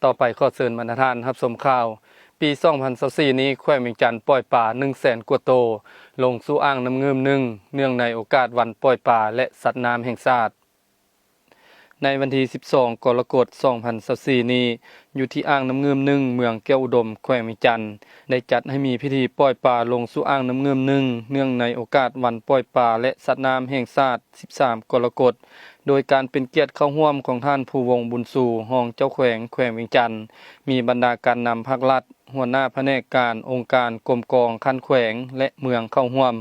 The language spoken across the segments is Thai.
ต่อไปขอเชิญบรรณาท่านรับชมข่าวปี2024นี้แขวงเวียงจันทน์ปล่อยปลา 100,000 กว่าโตวลงสู่อ่างน้ำเงิม1เนื่องในโอกาสวันปล่อยปลาและสัตว์น้ำแห่งชาติในวันที่12 กรกฎาคม 2024นี้อยู่ที่อ่างน้ำเงิม1เมืองแก้วอุดมแขวงเวียงจันทน์ได้จัดให้มีพิธีปล่อยปลาลงสู่อ่างน้ำเงิม1เนื่องในโอกาสวันปล่อยปลาและสัตว์น้ำแห่งชาติ13 กรกฎาคมโดยการเป็นเกียรติเข้าร่วมของท่านผู้วงบุญสู่รองเจ้าแขวงเวียงจันทน์มีบรรดาการนำภาครัฐหัวหน้าแผนกการองค์การกรมกองคันแขวงและเมืองเข้าร่วม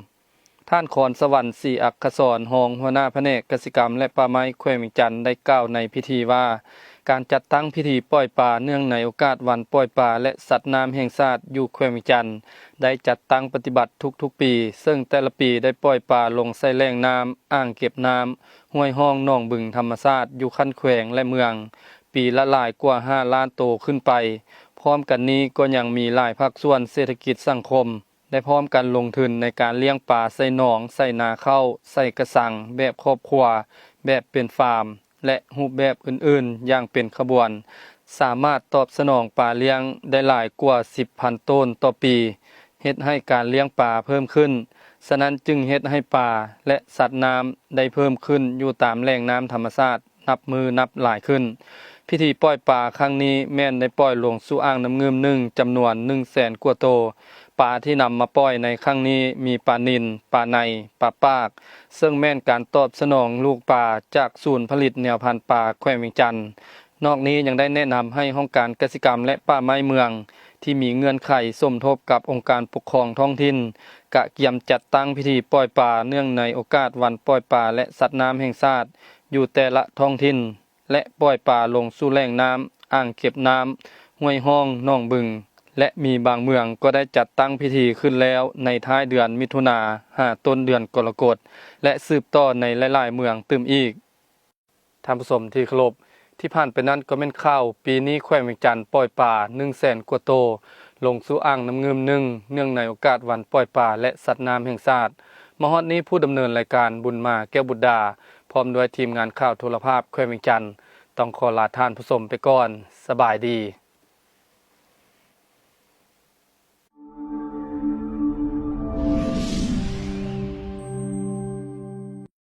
ท่านขอนสวรรค์ศรีอักษรรองหัวหน้าแผนกกสิกรรมและป่าไม้แขวงเวียงจันทน์ได้กล่าวในพิธีว่าการจัดตั้งพิธีปล่อยปลาเนื่องในโอกาสวันปล่อยปลาและสัตว์น้ำแห่งชาติอยู่แขวงเวียงจันทน์ได้จัดตั้งปฏิบัติทุกๆปีซึ่งแต่ละปีได้ปล่อยปลาลงใส่แหล่งน้ำอ่างเก็บน้ำห้วยห้องหนองบึงธรรมชาติอยู่คันแขวงและเมืองปีละหลายกว่า5 ล้านโตขึ้นไปพร้อมกันนี้ก็ยังมีหลายภาคส่วนเศรษฐกิจสังคมได้พร้อมกันลงทุนในการเลี้ยงปลาใส่หนองใส่นาข้าวใส่กระสังแบบครอบครัวแบบเป็นฟาร์มและรูปแบบอื่นๆอย่างเป็นขบวนสามารถตอบสนองปลาเลี้ยงได้หลายกว่า 10,000 ต้นต่อปีเฮ็ดให้การเลี้ยงปลาเพิ่มขึ้นฉะนั้นจึงเฮ็ดให้ปลาและสัตว์น้ำได้เพิ่มขึ้นอยู่ตามแหล่งน้ำธรรมชาตินับมือนับหลายขึ้นพิธีปล่อยปลาครั้งนี้แม่นได้ปล่อยลงสู่อ่างน้ำเงิม1จำนวน 100,000 กว่าโตวปลาที่นำมาปล่อยในครั้งนี้มีปลานิลปลาในปลาปากซึ่งแม่นการตอบสนองลูกปลาจากศูนย์ผลิตแนวพันธุ์ปลาแขวงเวียงจันทน์นอกนี้ยังได้แนะนำให้ห้องการเกษตรกรรมและป่าไม้เมืองที่มีเงื่อนไขสมทบกับองค์การปกครองท้องถิ่นกะเกียมจัดตั้งพิธีปล่อยปลาเนื่องในโอกาสวันปล่อยปลาและสัตว์น้ำแห่งชาติอยู่แต่ละท้องถิ่นและปล่อยปลาลงสู่แหล่งน้ำอ่างเก็บน้ำห้วยห้องหนองบึงและมีบางเมืองก็ได้จัดตั้งพิธีขึ้นแล้วในท้ายเดือนมิถุนาต้นเดือนกรกฎาคมและสืบต่อในหลายๆเมืองตื่มอีกท่านผู้ชมที่เคารพที่ผ่านไปนั้นก็แม่นข่าวปีนี้แขวงเวียงจันทน์ปล่อยปลา 100,000 กว่าโตวลงสู่อ่างน้ำเงิม1เนื่องในโอกาสวันปล่อยปลาและสัตว์น้ำแห่งชาติมาฮอดนี้ผู้ดำเนินรายการบุญมาแก้วบุตรดาพร้อมด้วยทีมงานข่าวโทรภาพแขวงเวียงจันทน์ต้องขอลาท่านผู้ชมไปก่อนสบายดี